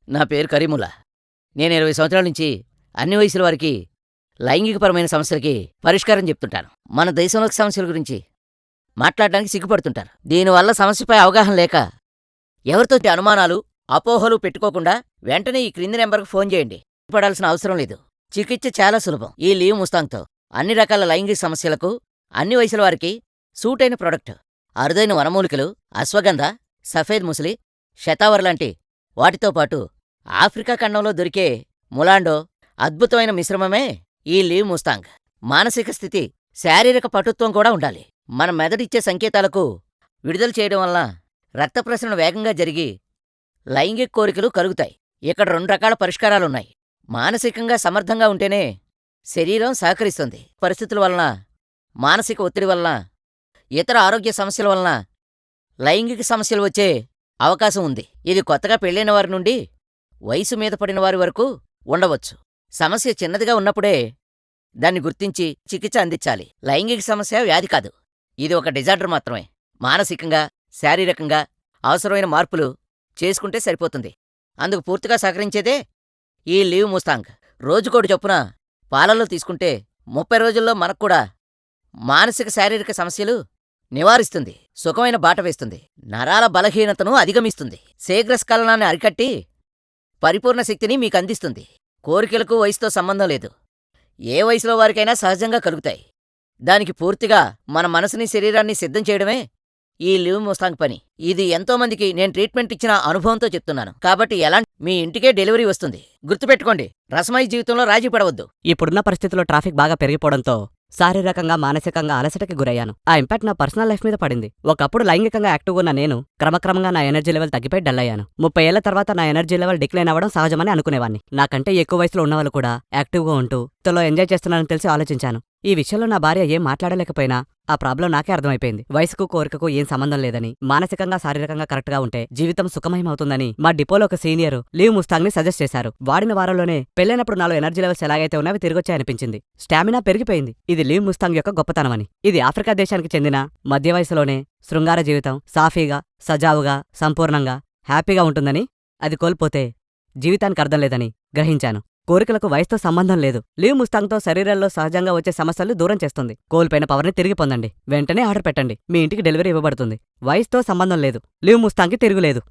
నా పేరు కరీముల్లా. నేను 20 సంవత్సరాల నుంచి అన్ని వయసుల వారికి లైంగికపరమైన సమస్యలకి పరిష్కారం చెప్తుంటాను. మన దేశంలోకి సమస్యల గురించి మాట్లాడడానికి సిగ్గుపడుతుంటారు. దీనివల్ల సమస్యపై అవగాహన లేక ఎవరితో అనుమానాలు, అపోహలు పెట్టుకోకుండా వెంటనే ఈ క్రింది నెంబర్కు ఫోన్ చేయండి. పడాల్సిన అవసరం లేదు. చికిత్స చాలా సులభం. ఈ లీవ్ ముస్తాంగ్తో అన్ని రకాల లైంగిక సమస్యలకు అన్ని వయసుల వారికి సూట్ అయిన ప్రోడక్ట్. అరుదైన వనమూలికలు, అశ్వగంధ, సఫేద్ ముసలి, శతావర్ లాంటి వాటితో పాటు ఆఫ్రికా ఖండంలో దొరికే ములాండో అద్భుతమైన మిశ్రమమే ఈ లీవ్ ముస్తాంగ్. మానసిక స్థితి, శారీరక పటుత్వం కూడా ఉండాలి. మన మెదడిచ్చే సంకేతాలకు విడుదల చేయడం వలన రక్త ప్రసరణ వేగంగా జరిగి లైంగిక కోరికలు కలుగుతాయి. ఇక్కడ 2 రకాల పరిష్కారాలున్నాయి. మానసికంగా సమర్థంగా ఉంటేనే శరీరం సహకరిస్తుంది. పరిస్థితుల వలన, మానసిక ఒత్తిడి వలన, ఇతర ఆరోగ్య సమస్యల వలన లైంగిక సమస్యలు వచ్చే అవకాశం ఉంది. ఇది కొత్తగా పెళ్ళైన వారి నుండి వయసు మీద పడిన వారి వరకు ఉండవచ్చు. సమస్య చిన్నదిగా ఉన్నప్పుడే దాన్ని గుర్తించి చికిత్స అందించాలి. లైంగిక సమస్య వ్యాధి కాదు, ఇది ఒక డిజార్డర్ మాత్రమే. మానసికంగా, శారీరకంగా అవసరమైన మార్పులు చేసుకుంటే సరిపోతుంది. అందుకు పూర్తిగా సహకరించేదే ఈ లీవ్ ముస్తాంగ్. రోజుకోటి చొప్పున పాలల్లో తీసుకుంటే 30 రోజుల్లో మనక్కూడా మానసిక, శారీరక సమస్యలు నివారిస్తుంది. సుఖమైన బాట వేస్తుంది. నరాల బలహీనతను అధిగమిస్తుంది. శీఘ్రస్ఖలనాన్ని అరికట్టి పరిపూర్ణ శక్తిని మీకందిస్తుంది. కోరికలకు వయసుతో సంబంధం లేదు. ఏ వయసులో వారికైనా సహజంగా కలుగుతాయి. దానికి పూర్తిగా మన మనసుని, శరీరాన్ని సిద్ధం చేయడమే ఈ లీవ్ ముస్తాంగ్ పని. ఇది ఎంతోమందికి నేను ట్రీట్మెంట్ ఇచ్చిన అనుభవంతో చెప్తున్నాను. కాబట్టి మీ ఇంటికే డెలివరీ వస్తుంది. గుర్తుపెట్టుకోండి, రసమై జీవితంలో రాజీ పడవద్దు. ఇప్పుడున్న పరిస్థితుల్లో ట్రాఫిక్ బాగా పెరిగిపోవడంతో శారీరకంగా, మానసికంగా అలసటకి గురయ్యాను. ఆ ఇంపాక్ట్ నా పర్సనల్ లైఫ్ మీద పడింది. ఒకప్పుడు లైంగికంగా యాక్టివ్గా ఉన్న నేను క్రమక్రమంగా నా ఎనర్జీ లెవెల్ తగ్గిపోయి డల్ అయ్యాను. 30 ఏళ్ల తర్వాత నా ఎనర్జీ లెవెల్ డిక్లైన్ అవ్వడం సహజమని అనుకునేవాన్ని. నాకంటే ఎక్కువ వయసులో ఉన్నవాళ్ళు కూడా యాక్టివ్గా ఉంటూ తో ఎంజాయ్ చేస్తున్నానని తెలిసి ఆలోచించాను. ఈ విషయంలో నా భార్య ఏం మాట్లాడలేకపోయినా ఆ ప్రాబ్లం నాకే అర్థమైపోయింది. వయసుకు, కోరికకు ఏం సంబంధం లేదని, మానసికంగా, శారీరకంగా కరెక్ట్గా ఉంటే జీవితం సుఖమయమవుతుందని మా డిపోలో ఒక సీనియర్ లీవ్ ముస్తాంగ్ ని సజెస్ట్ చేశారు. వాడిన వారంలోనే పెళ్ళైనప్పుడు నాలో ఎనర్జీ లెవెల్స్ ఎలాగైతే ఉన్నవి తిరిగొచ్చాయి అనిపించింది. స్టామినా పెరిగిపోయింది. ఇది లీవ్ ముస్తాంగ్ యొక్క గొప్పతనమని. ఇది ఆఫ్రికా దేశానికి చెందిన మధ్య వయసులోనే శృంగార జీవితం సాఫీగా, సజావుగా, సంపూర్ణంగా, హ్యాపీగా ఉంటుందని, అది కోల్పోతే జీవితానికి అర్థం లేదని గ్రహించాను. కోరికలకు వయసుతో సంబంధం లేదు. లీవ్ ముస్తాంగ్తో శరీరంలో సహజంగా వచ్చే సమస్యలు దూరం చేస్తుంది. కోల్పోయిన పవర్ని తిరిగి పొందండి. వెంటనే ఆర్డర్ పెట్టండి. మీ ఇంటికి డెలివరీ ఇవ్వబడుతుంది. వయసుతో సంబంధం లేదు. లీవ్ ముస్తాంగ్కి తిరుగులేదు.